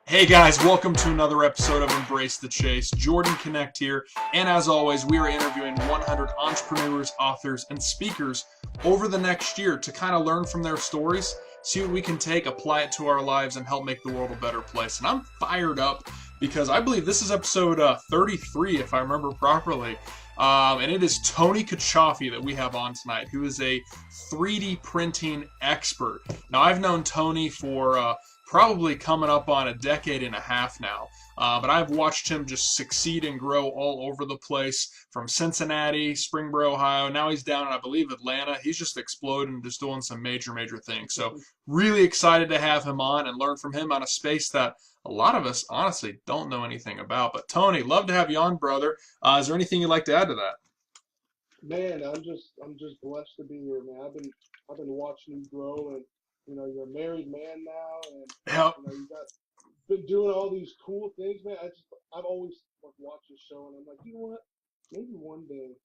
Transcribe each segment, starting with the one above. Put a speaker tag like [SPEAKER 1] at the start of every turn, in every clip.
[SPEAKER 1] Hey guys, welcome to another episode of Embrace the Chase. Jordan Connect here, and as always, we are interviewing 100 entrepreneurs, authors, and speakers over the next year to kind of learn from their stories, see what we can take, apply it to our lives, and help make the world a better place. And I'm fired up because I believe this is episode 33, if I remember properly. And it is Tony Cacciolfi that we have on tonight, who is a 3D printing expert. Now, I've known Tony for probably coming up on a decade and a half now. But I've watched him just succeed and grow all over the place from Cincinnati, Springboro, Ohio. Now he's down in, I believe, Atlanta. He's just exploding, just doing some major things. So, really excited to have him on and learn from him on a space that a lot of us honestly don't know anything about. But, Tony, love to have you on, brother. Is there anything you'd like to add to that?
[SPEAKER 2] Man, I'm just blessed to be here, man. I've been watching you grow, and you're a married man now, and
[SPEAKER 1] Yep.
[SPEAKER 2] you got been doing all these cool things, man. I've always like watched your show, and I'm like, you know what? Maybe one day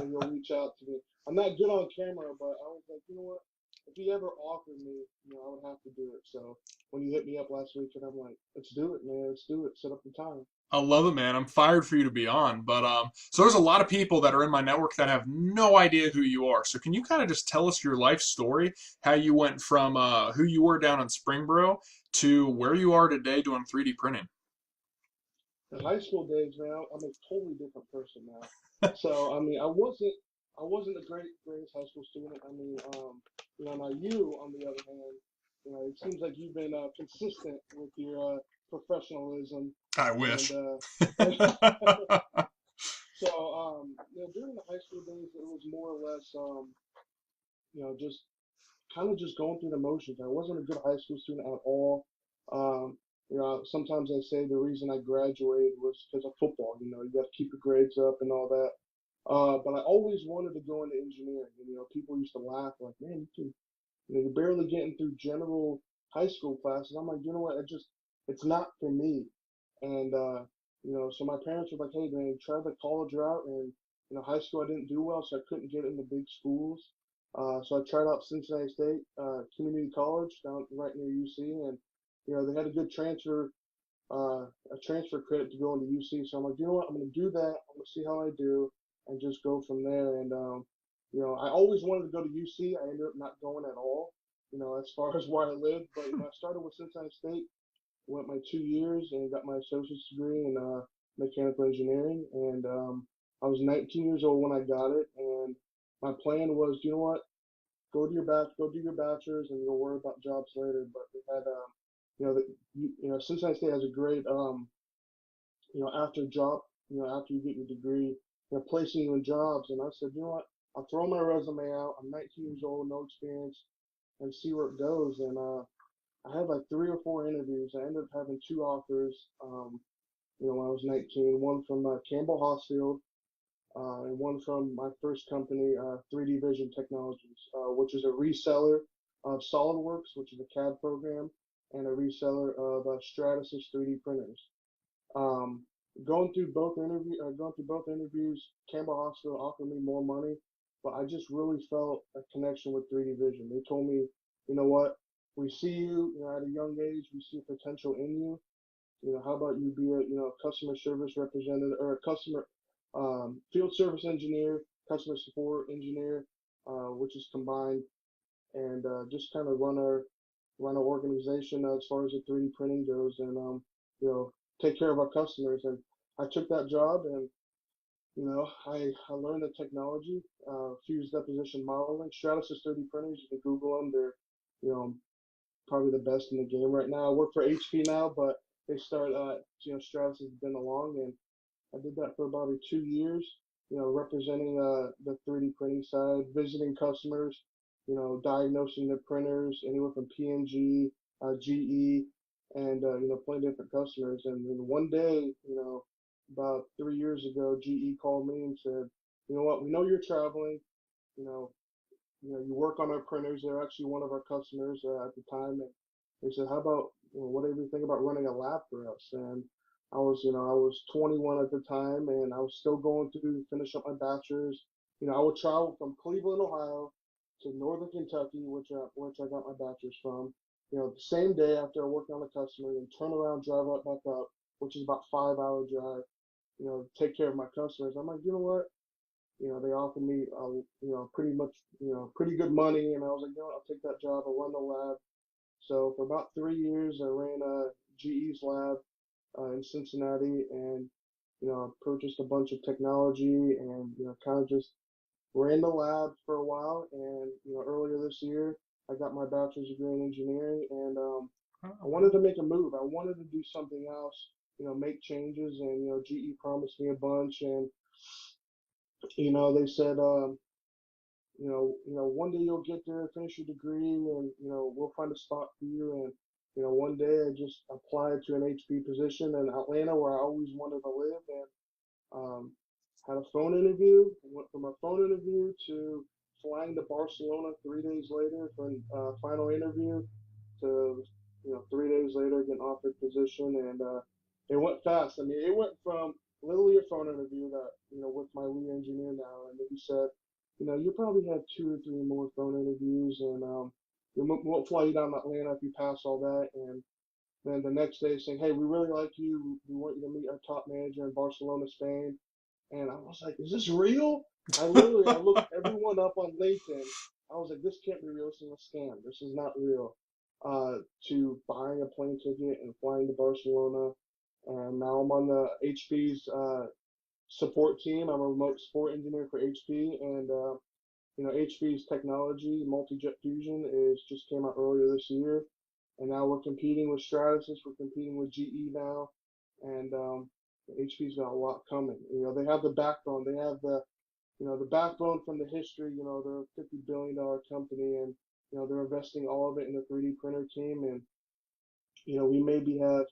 [SPEAKER 2] you'll reach out to me. I'm not good on camera, but I was like, you know what? If he ever offered me, I would have to do it. So when you hit me up last week, and I'm like, let's do it, man. Let's do it. Set up the time.
[SPEAKER 1] I love it, man. I'm fired for you to be on. But so there's a lot of people that are in my network that have no idea who you are. So can you kind of just tell us your life story, how you went from who you were down in Springboro to where you are today doing 3D printing?
[SPEAKER 2] In high school days, man, I'm a totally different person now. So I mean, I wasn't the greatest high school student. I mean, now you, on the other hand, it seems like you've been consistent with your professionalism,
[SPEAKER 1] I
[SPEAKER 2] and
[SPEAKER 1] wish.
[SPEAKER 2] so during the high school days, it was more or less, just kind of just going through the motions. I wasn't a good high school student at all. Sometimes I say the reason I graduated was because of football. You got to keep your grades up and all that. But I always wanted to go into engineering. And, people used to laugh like, man, you're barely getting through general high school classes. I'm like, you know what? It's not for me. And, so my parents were like, hey, man, try the college route. And, high school I didn't do well, so I couldn't get into big schools. So I tried out Cincinnati State Community College down right near UC, and they had a good a transfer credit to go into UC. So I'm like, you know what? I'm going to do that. I'm going to see how I do, and just go from there. And I always wanted to go to UC. I ended up not going at all. As far as where I lived, but I started with Cincinnati State, went my 2 years, and got my associate's degree in mechanical engineering. And I was 19 years old when I got it, and my plan was, you know what? Go do your bachelor's, and you'll worry about jobs later. But they had, Cincinnati State has a great, after job, after you get your degree, placing you in jobs. And I said, you know what? I'll throw my resume out. I'm 19 years old, no experience, and see where it goes. And I had like 3 or 4 interviews. I ended up having 2 offers. When I was 19, one from Campbell Hospital, and one from my first company, 3D Vision Technologies, which is a reseller of SolidWorks, which is a CAD program, and a reseller of Stratasys 3D printers. Um, going through both interviews, Campbell Hospital offered me more money, but I just really felt a connection with 3D Vision. They told me, you know what, we see you, at a young age, we see potential in you. How about you be a, customer service representative or a customer field service engineer, customer support engineer, which is combined, and just kind of run our organization as far as the 3D printing goes, and you know, take care of our customers. And I took that job, and I learned the technology, fused deposition modeling, Stratasys 3D printers. You can Google them. They're you know probably the best in the game right now. I work for HP now, but Stratus has been along, and I did that for about 2 years, representing the 3D printing side, visiting customers, diagnosing their printers, anywhere from PNG, GE, and, plenty of different customers. And then one day, about 3 years ago, GE called me and said, you know what, we know you're traveling, you know, you work on our printers. They're actually one of our customers at the time. And they said, how about, what do you think about running a lab for us? And I was 21 at the time, and I was still going to finish up my bachelor's. I would travel from Cleveland, Ohio to Northern Kentucky, which I got my bachelor's from. The same day after I work on the customer, and turn around, drive right back up, which is about 5 hour drive. Take care of my customers. I'm like, you know what? They offered me, pretty much, pretty good money, and I was like, I'll take that job. I'll run the lab. So for about 3 years, I ran GE's lab in Cincinnati, and I purchased a bunch of technology, and kind of just ran the lab for a while. And earlier this year, I got my bachelor's degree in engineering, and I wanted to make a move. I wanted to do something else, make changes, and GE promised me a bunch, and they said, one day you'll get there, finish your degree, and we'll find a spot for you. And one day I just applied to an HP position in Atlanta, where I always wanted to live, and had a phone interview. Went from a phone interview to flying to Barcelona 3 days later for a final interview, to 3 days later getting offered position, and it went fast. I mean, it went from literally a phone interview that with my lead engineer now, and he said, you probably have 2 or 3 more phone interviews, and we'll fly you down to Atlanta if you pass all that. And then the next day saying, hey, we really like you. We want you to meet our top manager in Barcelona, Spain. And I was like, is this real? I looked everyone up on LinkedIn. I was like, this can't be real. This is a scam. This is not real. To buying a plane ticket and flying to Barcelona. And now I'm on the HP's support team. I'm a remote support engineer for HP. And, HP's technology, multi-jet fusion, is just came out earlier this year. And now we're competing with Stratasys. We're competing with GE now. And HP's got a lot coming. They have the backbone. They have the backbone from the history. They're a $50 billion company, and they're investing all of it in the 3D printer team. And we maybe have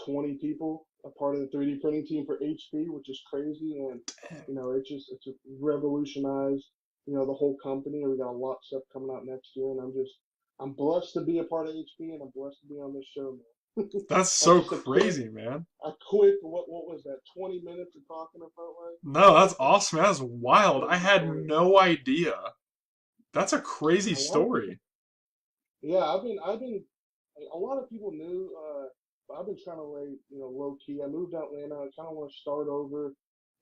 [SPEAKER 2] 20 people a part of the 3D printing team for HP, which is crazy. And it's revolutionized the whole company. And we got a lot of stuff coming out next year, and I'm blessed to be a part of HP, and I'm blessed to be on this show, man.
[SPEAKER 1] That's so crazy, man.
[SPEAKER 2] A quick, what was that, 20 minutes of talking about, like?
[SPEAKER 1] No, that's awesome. That's wild. I had no idea. That's a crazy
[SPEAKER 2] A lot of
[SPEAKER 1] story.
[SPEAKER 2] people, yeah, I've been, a lot of people knew, but I've been trying to lay, low key. I moved to Atlanta. I kind of want to start over,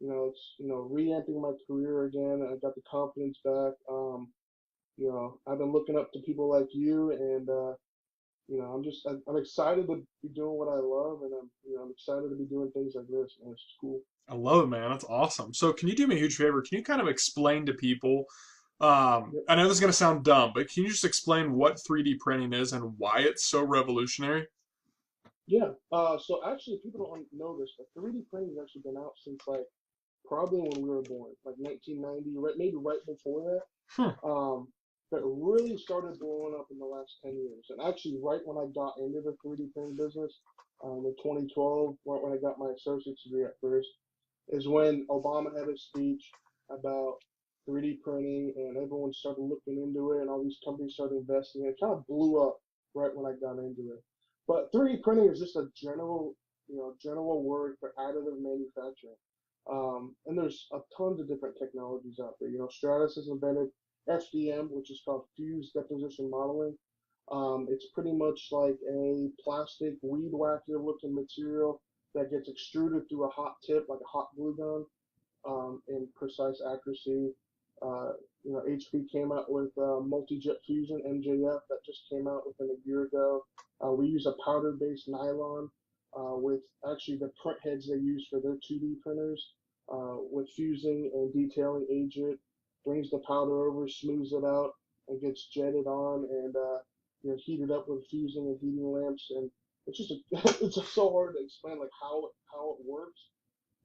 [SPEAKER 2] it's, reamping my career again. I got the confidence back. I've been looking up to people like you, and, I'm excited to be doing what I love, and I'm excited to be doing things like this, and it's cool.
[SPEAKER 1] I love it, man. That's awesome. So, can you do me a huge favor? Can you kind of explain to people?
[SPEAKER 2] Yep.
[SPEAKER 1] I know this is going to sound dumb, but can you just explain what 3D printing is and why it's so revolutionary?
[SPEAKER 2] Yeah. So actually, people don't know this, but 3D printing has actually been out since like probably when we were born, like 1990, right, maybe right before that.
[SPEAKER 1] Hmm.
[SPEAKER 2] But it really started blowing up in the last 10 years. And actually, right when I got into the 3D printing business, in 2012, right when I got my associate's degree at first, is when Obama had his speech about 3D printing, and everyone started looking into it, and all these companies started investing. It kind of blew up right when I got into it. But 3D printing is just a general word for additive manufacturing. And there's a tons of different technologies out there. Stratus has invented FDM, which is called fused deposition modeling. It's pretty much like a plastic weed whacker looking material that gets extruded through a hot tip, like a hot glue gun, in precise accuracy. HP came out with multi-jet fusion (MJF) that just came out within a year ago. We use a powder-based nylon with actually the print heads they use for their 2D printers, with fusing and detailing agent, brings the powder over, smooths it out, and gets jetted on, and heated up with fusing and heating lamps. And it's just it's just so hard to explain like how it works.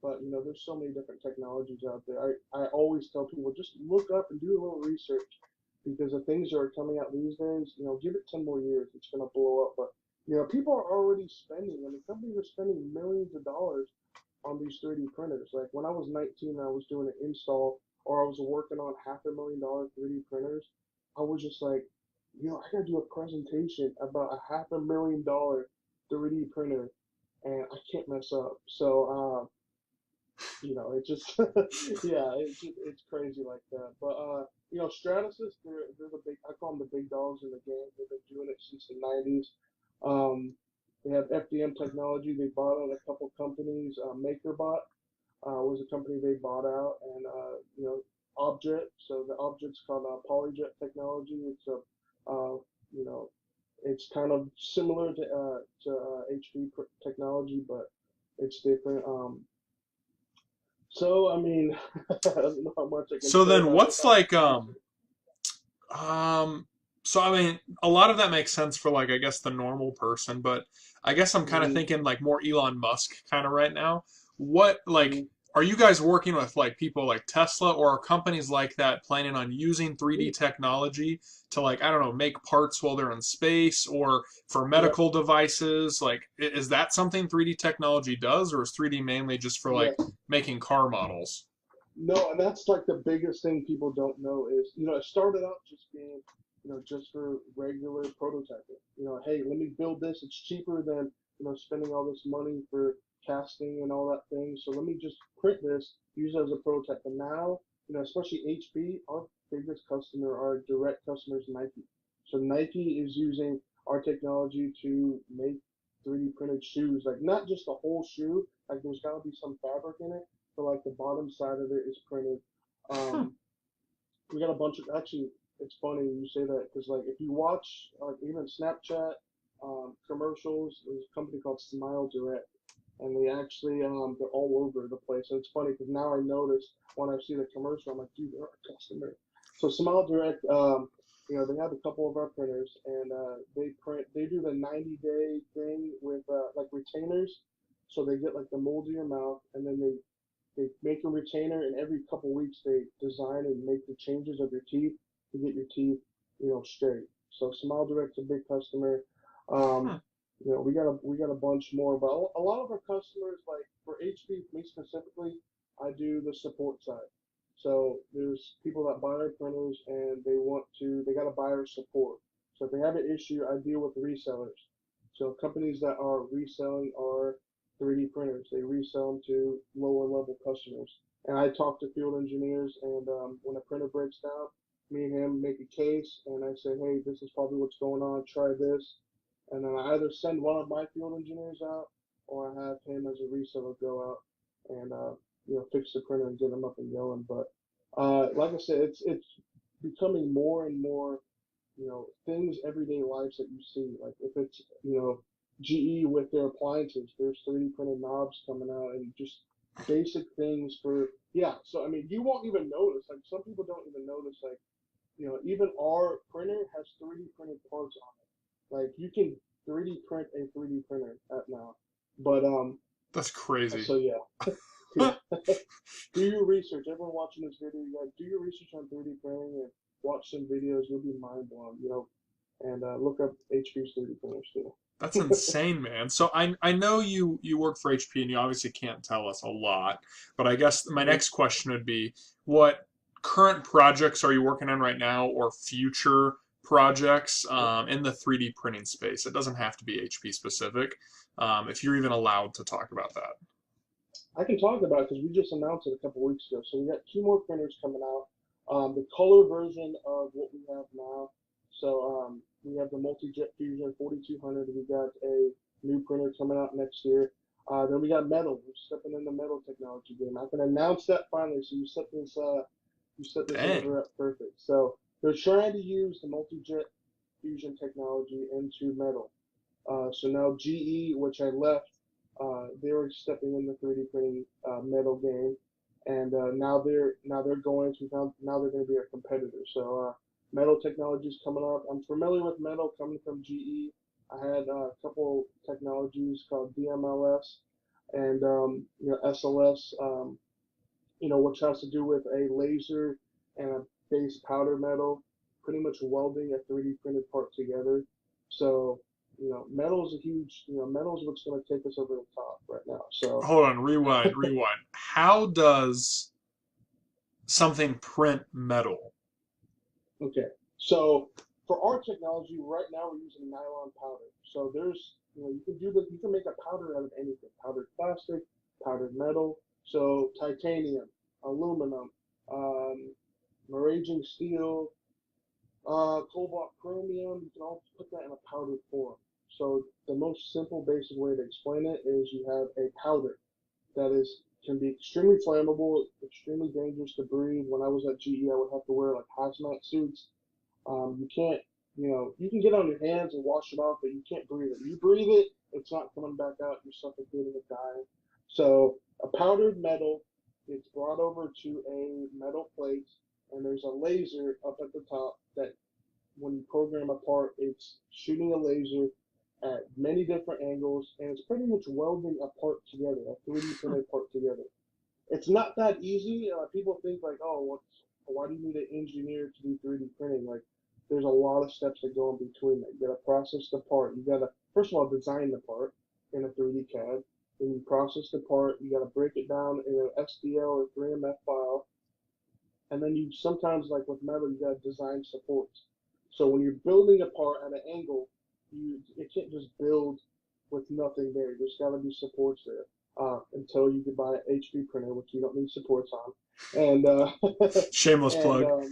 [SPEAKER 2] But there's so many different technologies out there. I always tell people, just look up and do a little research, because the things that are coming out these days, give it 10 more years, it's gonna blow up. But people are already spending. I mean, companies are spending millions of dollars on these 3D printers. Like when I was 19, I was doing an install, or I was working on $500,000 3D printers. I was just like, I gotta do a presentation about a $500,000 3D printer, and I can't mess up. So It just yeah, it's crazy like that. But Stratasys, they're the big, I call them the big dogs in the game. They've been doing it since the 90s. Um, they have FDM technology. They bought out a couple companies. MakerBot was a company they bought out, and Object. So the Object's called Polyjet technology. You know, it's kind of similar to HP technology, but it's different. So I mean, I don't know how much I can
[SPEAKER 1] So
[SPEAKER 2] say
[SPEAKER 1] then
[SPEAKER 2] about it
[SPEAKER 1] what's
[SPEAKER 2] without
[SPEAKER 1] like
[SPEAKER 2] losing.
[SPEAKER 1] so I mean a lot of that makes sense for like I guess the normal person, but I guess I'm kind of
[SPEAKER 2] Hmm.
[SPEAKER 1] thinking like more Elon Musk kind of right now. What like
[SPEAKER 2] Hmm.
[SPEAKER 1] are you guys working with like people like Tesla or are companies like that planning on using 3D technology to like I don't know, make parts while they're in space or for
[SPEAKER 2] Yep.
[SPEAKER 1] medical devices? Like is that something 3D technology does or is 3D mainly just for like
[SPEAKER 2] Yes.
[SPEAKER 1] making car models?
[SPEAKER 2] No, and that's like the biggest thing people don't know is, it started out just being, just for regular prototyping. Hey, let me build this. It's cheaper than, spending all this money for casting and all that thing. So let me just print this, use it as a prototype. And now, especially HP, our biggest customer, our direct customer is Nike. So Nike is using our technology to make 3D printed shoes, like not just the whole shoe, like there's got to be some fabric in it, but like the bottom side of it is printed.
[SPEAKER 1] Hmm.
[SPEAKER 2] Um, we got a bunch of actually. It's funny you say that because like if you watch like even Snapchat commercials, there's a company called Smile Direct, and they actually they're all over the place. And it's funny because now I notice when I see the commercial, I'm like, dude, they're our customer. So Smile Direct, they have a couple of our printers, and they print. They do the 90-day thing with like retainers. So they get like the mold of your mouth, and then they make a retainer, and every couple weeks they design and make the changes of your teeth to get your teeth, straight. So Smile Direct's a big customer.
[SPEAKER 1] Hmm.
[SPEAKER 2] Um, we got a bunch more, but a lot of our customers, like for HP, me specifically, I do the support side. So there's people that buy our printers and they got to buy our support. So if they have an issue, I deal with resellers. So companies that are reselling our 3D printers. They resell them to lower level customers. And I talk to field engineers, and when a printer breaks down, me and him make a case, and I say, hey, this is probably what's going on. Try this, and then I either send one of my field engineers out, or I have him as a reseller go out and fix the printer and get them up and going. But like I said, it's becoming more and more things everyday lives that you see. Like if it's, GE with their appliances, there's 3D printed knobs coming out and just basic things for, yeah. So, I mean, you won't even notice. Like some people don't even notice, like, even our printer has 3D printed parts on it. Like you can 3D print a 3D printer at now. But,
[SPEAKER 1] That's crazy.
[SPEAKER 2] so yeah, yeah. Do your research. Everyone watching this video, you guys do your research on 3D printing and watch some videos. You'll be mind blown, and look up HP's 3D printers too.
[SPEAKER 1] That's insane, man. So I know you work for HP and you obviously can't tell us a lot, but I guess my
[SPEAKER 2] Mhm.
[SPEAKER 1] next question would be what current projects are you working on right now or future projects in the 3D printing space? It doesn't have to be HP specific. If you're even allowed to talk about that.
[SPEAKER 2] I can talk about it because we just announced it a couple weeks ago. So we got two more printers coming out. The color version of what we have now. So we have the Multi-Jet Fusion 4200. We got a new printer coming out next year. Then we got metal. We're stepping in the metal technology game. I can announce that finally. So you set this
[SPEAKER 1] Dang.
[SPEAKER 2] order up perfect. So they're trying to use the Multi-Jet Fusion technology into metal. So now GE, which I left, they were stepping in the 3D printing metal game, and now they're going to now they're going to be a competitor. So metal technology is coming up. I'm familiar with metal coming from GE. I had a couple technologies called DMLS and SLS, which has to do with a laser and a base powder metal, pretty much welding a 3D printed part together. So, metal is a huge, metal is what's going to take us over the top right now. So,
[SPEAKER 1] Hold on, rewind. How does something print metal?
[SPEAKER 2] okay. So, for our technology, right now we're using nylon powder. So, you can make a powder out of anything powdered plastic, powdered metal. So titanium, aluminum, um, magnesium steel, cobalt chromium, you can all put that in a powdered form. So the most simple basic way to explain it is you have a powder that is can be extremely flammable, extremely dangerous to breathe. When I was at GE, I would have to wear like hazmat suits. You can't, you can get on your hands and wash it off, but you can't breathe it. You breathe it, it's not coming back out. You're suffocating and dying. So a powdered metal gets brought over to a metal plate, and there's a laser up at the top that when you program a part, it's shooting a laser at many different angles, and it's pretty much welding a part together, a 3D printed part together. It's not that easy. People think like, oh, why do you need an engineer to do 3D printing? Like, there's a lot of steps that go in between that. You gotta process the part. You gotta, first of all, design the part in a 3D CAD. Then you process the part. You gotta break it down in an STL or 3MF file. And then you sometimes, like with metal, you gotta design supports. So when you're building a part at an angle, it can't just build with nothing there. There's gotta be supports there. Until you can buy an HP printer, which you don't need supports on. And
[SPEAKER 1] Shameless
[SPEAKER 2] and
[SPEAKER 1] plug.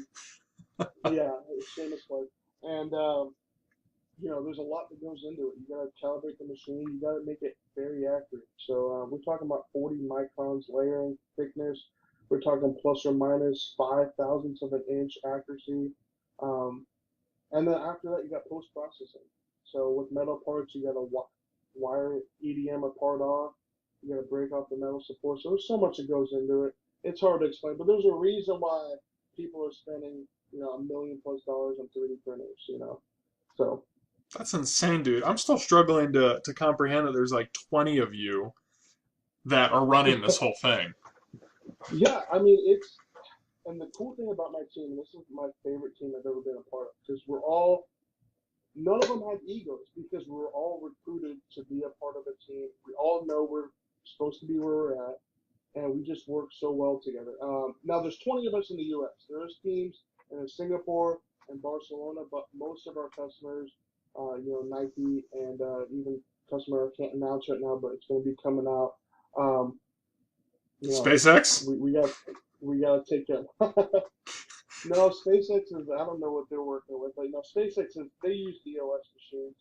[SPEAKER 2] yeah, shameless plug. And there's a lot that goes into it. You gotta calibrate the machine. You gotta make it very accurate. So we're talking about 40 microns layering thickness. We're talking plus or minus 5 thousandths of an inch accuracy. Um, and then after that, you got post processing. So with metal parts, you gotta wire EDM a part off. You gotta break off the metal support. So there's so much that goes into it. It's hard to explain, but there's a reason why people are spending, $1 million+ on 3D printers. So.
[SPEAKER 1] That's insane, dude. I'm still struggling to comprehend that there's like 20 of you that are running this whole thing.
[SPEAKER 2] Yeah, I mean and the cool thing about my team, and this is my favorite team I've ever been a part of, because none of them have egos, because we're all recruited to be a part of a team. We all know we're supposed to be where we're at, and we just work so well together. Now there's 20 of us in the U.S. There's teams in Singapore and Barcelona, but most of our customers, Nike and even customer I can't announce right now, but it's going to be coming out. Um, you know,
[SPEAKER 1] SpaceX?
[SPEAKER 2] we gotta take care. No, SpaceX is I don't know what they're working with. Like, no, SpaceX is they use DOS machines.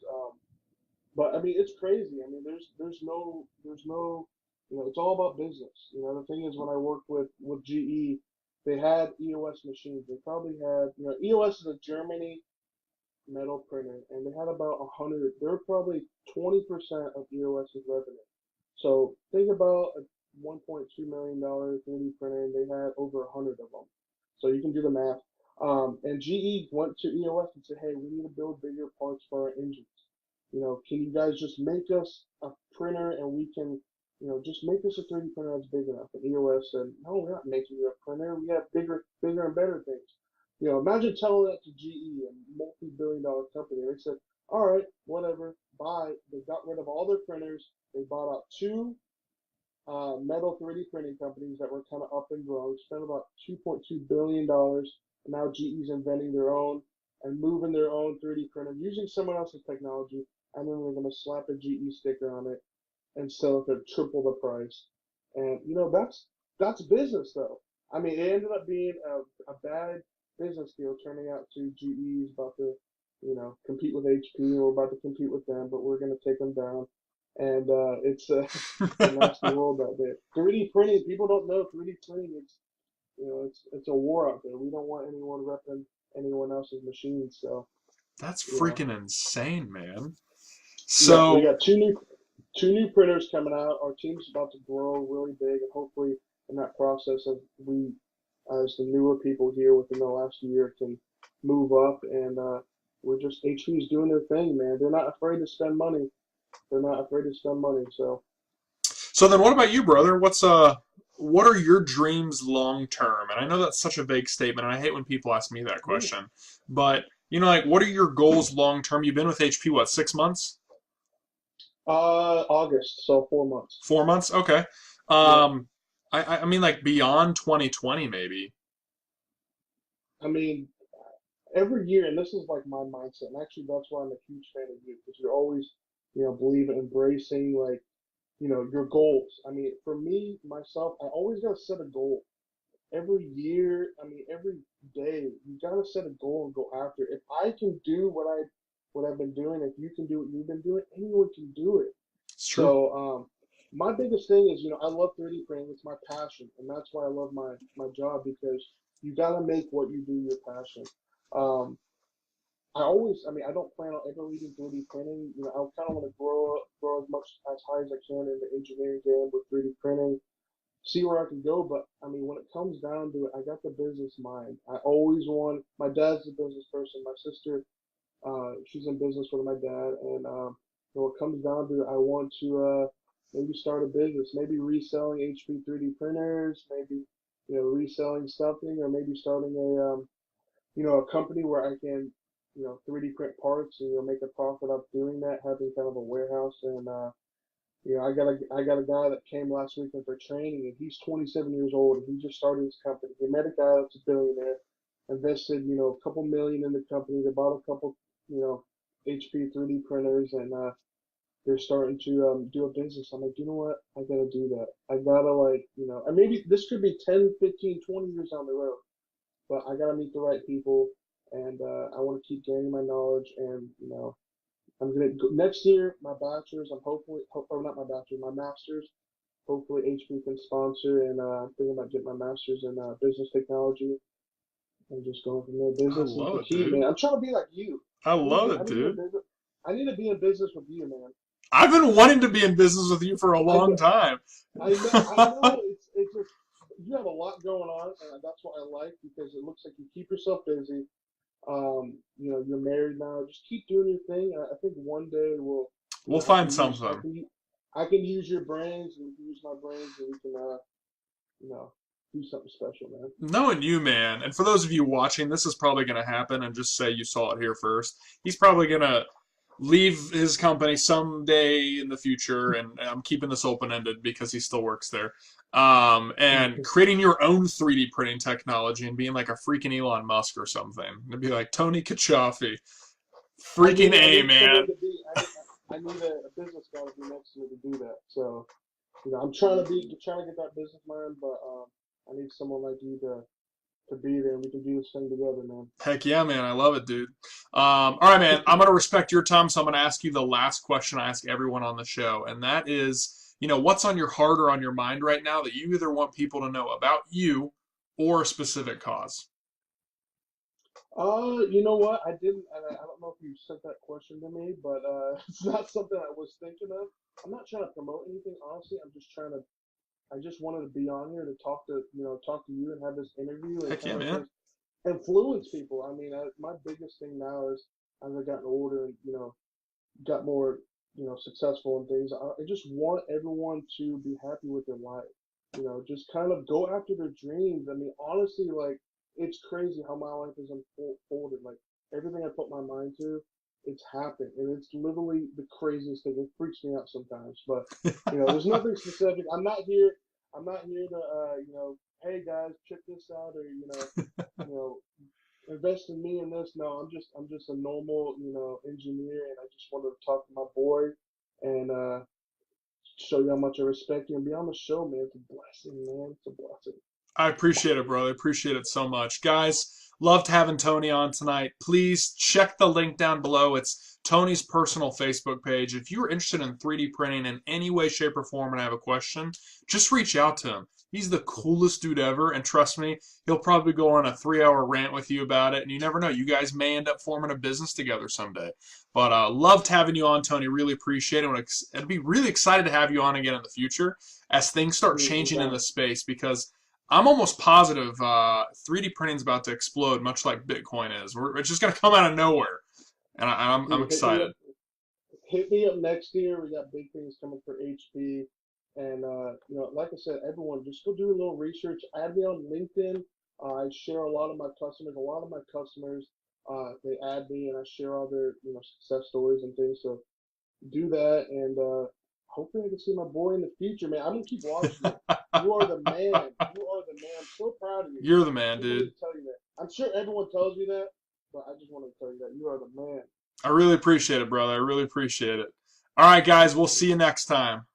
[SPEAKER 2] But I mean it's crazy. I mean there's no it's all about business. The thing is when I worked with GE, they had EOS machines. They probably had EOS is a Germany metal printer, and they had about 100. They're probably 20% of EOS's revenue. So think about a $1.2 million 3D printer, and they had over 100 of them. So you can do the math. And GE went to EOS and said, "Hey, we need to build bigger parts for our engines. Can you guys just make us a printer, and we can, just make us a 3D printer that's big enough?" And EOS said, "No, we're not making you a printer. We have bigger and better things." Imagine telling that to GE, a multi-billion-dollar company. They said, "All right, whatever, bye." They got rid of all their printers. They bought out two metal 3D printing companies that were kind of up and growing, spent about $2.2 billion. Now GE's inventing their own and moving their own 3D printer using someone else's technology, and then we're going to slap a GE sticker on it and sell it for triple the price. And that's business though. I mean, it ended up being a bad business deal, turning out to GE's about to, compete with HP, or we're about to compete with them, but we're going to take them down. And it's a nasty world out there. 3D printing, people don't know 3D printing. It's a war out there. We don't want anyone repping anyone else's machines. So
[SPEAKER 1] That's
[SPEAKER 2] you know,
[SPEAKER 1] freaking insane, man.
[SPEAKER 2] yeah, we
[SPEAKER 1] So,
[SPEAKER 2] got two new printers coming out. Our team's about to grow really big, and hopefully, in that process, of we, as the newer people here within the last year, can move up. And we're just HP's doing their thing, man. They're not afraid to spend money. They're not afraid to spend money. So.
[SPEAKER 1] so then what about you, brother? What are your dreams long term? And I know that's such a vague statement, and I hate when people ask me that
[SPEAKER 2] Yeah.
[SPEAKER 1] question. But, like, what are your goals long term? You've been with HP, what, 6 months?
[SPEAKER 2] August, so 4 months.
[SPEAKER 1] 4 months? Okay.
[SPEAKER 2] Yep.
[SPEAKER 1] Um, I mean, like, beyond 2020, maybe.
[SPEAKER 2] I mean, every year, and this is like my mindset, and actually that's why I'm a huge fan of you, because you're always, believe in embracing like, your goals. I mean, for me, myself, I always got to set a goal. Every year, I mean, every day, you got to set a goal and go after it. If I can do what I've been doing, if you can do what you've been doing, anyone can do it.
[SPEAKER 1] It's true.
[SPEAKER 2] So, my biggest thing is, I love 3D printing. It's my passion, and that's why I love my job because you got to make what you do your passion. Um, I mean, I don't plan on ever leaving 3D printing. I kind of want to grow as high as I can in the engineering game with 3D printing, see where I can go. But I mean, when it comes down to it, I got the business mind. I always want. My dad's a business person. My sister, she's in business with my dad, and when it comes down to it, I want to maybe start a business, maybe reselling HP 3D printers, maybe reselling stuffing, or maybe starting a company where I can 3D print parts and make a profit up doing that, having kind of a warehouse. And I got a guy that came last weekend for training, and he's 27 years old, and he just started his company. He met a guy that's a billionaire, invested a couple million in the company. They bought a couple HP 3D printers, and they're starting to do a business. I'm like, you know what? I gotta do that. I gotta and maybe this could be 10, 15, 20 years down the road, but I gotta meet the right people, and I want to keep gaining my knowledge. And I'm gonna go, next year my bachelor's. I'm or not my bachelor's, my master's. Hopefully HP can sponsor, and I'm thinking about getting my master's in business technology and just going from there.
[SPEAKER 1] I
[SPEAKER 2] Business is
[SPEAKER 1] love
[SPEAKER 2] the
[SPEAKER 1] it,
[SPEAKER 2] key,
[SPEAKER 1] dude.
[SPEAKER 2] man. I'm trying to be like you.
[SPEAKER 1] I
[SPEAKER 2] I need to
[SPEAKER 1] love
[SPEAKER 2] be. I
[SPEAKER 1] it,
[SPEAKER 2] need to be in
[SPEAKER 1] dude.
[SPEAKER 2] business. I need to be in business with you, man.
[SPEAKER 1] I've been wanting to be in business with you for a
[SPEAKER 2] I
[SPEAKER 1] long time.
[SPEAKER 2] I know it's just you have a lot going on, and that's what I like because it looks like you keep yourself busy. You're married now. Just keep doing your thing. I think one day
[SPEAKER 1] We'll
[SPEAKER 2] I
[SPEAKER 1] find
[SPEAKER 2] can
[SPEAKER 1] something.
[SPEAKER 2] I can use your brains, and you can use my brains, and we can, you know, do something special, man.
[SPEAKER 1] Knowing you, man, and for those of you watching, this is probably going to happen, and just say you saw it here first. He's probably going to leave his company someday in the future, and I'm keeping this open ended because he still works there. And creating your own 3D printing technology and being like a freaking Elon Musk or something. It'd be like Tony Cacciolfi. Freaking
[SPEAKER 2] I
[SPEAKER 1] A,
[SPEAKER 2] need
[SPEAKER 1] man.
[SPEAKER 2] someone to be. I need a business guy to be next to me to do that. So, I'm trying to get that business mind, but I need someone like you to be there, and we can do this thing together, man.
[SPEAKER 1] Heck yeah, man. I love it, dude. All right, man. I'm going to respect your time, so I'm going to ask you the last question I ask everyone on the show. And that is, what's on your heart or on your mind right now that you either want people to know about you or a specific cause?
[SPEAKER 2] You know what? I didn't. I don't know if you sent that question to me, but it's not something I was thinking of. I'm not trying to promote anything, honestly. I just wanted to be on here to talk to you and have this interview and
[SPEAKER 1] Heck yeah,
[SPEAKER 2] kind of
[SPEAKER 1] man.
[SPEAKER 2] just influence people. I mean, my biggest thing now is as I gotten older and got more successful and things. I just want everyone to be happy with their life. Just kind of go after their dreams. I mean, honestly, like it's crazy how my life is unfolded. Like everything I put my mind to, it's happened, and it's literally the craziest thing. It freaks me out sometimes, but there's nothing specific. I'm not here. I'm not here to hey guys, check this out, or you know, invest in me in this. No, I'm just a normal, engineer, and I just wanted to talk to my boy and show you how much I respect you and be on the show, man. It's a blessing, man. It's a blessing.
[SPEAKER 1] I appreciate it, brother. I appreciate it so much. Guys, loved having Tony on tonight. Please check the link down below. It's Tony's personal Facebook page. If you're interested in 3D printing in any way, shape, or form and have a question, just reach out to him. He's the coolest dude ever, and trust me, he'll probably go on a 3-hour rant with you about it, and you never know. You guys may end up forming a business together someday. But loved having you on, Tony. Really appreciate it. I'd be really excited to have you on again in the future as things start changing in the space because I'm almost positive 3D printing is about to explode, much like Bitcoin is. It's just going to come out of nowhere, and I'm
[SPEAKER 2] Dude,
[SPEAKER 1] excited.
[SPEAKER 2] hit me up next year. We got big things coming for HP. And like I said, everyone just go do a little research. Add me on LinkedIn. I share a lot of my customers. A lot of my customers, they add me, and I share all their success stories and things. So do that, and hopefully I can see my boy in the future, man. I'm gonna keep watching you. You are the man. You are the man. I'm so proud of you.
[SPEAKER 1] You're the man,
[SPEAKER 2] I just wanted
[SPEAKER 1] dude.
[SPEAKER 2] to tell you that. I'm sure everyone tells you that, but I just wanted to tell you that you are the man.
[SPEAKER 1] I really appreciate it, brother. I really appreciate it. All right, guys, we'll see you next time.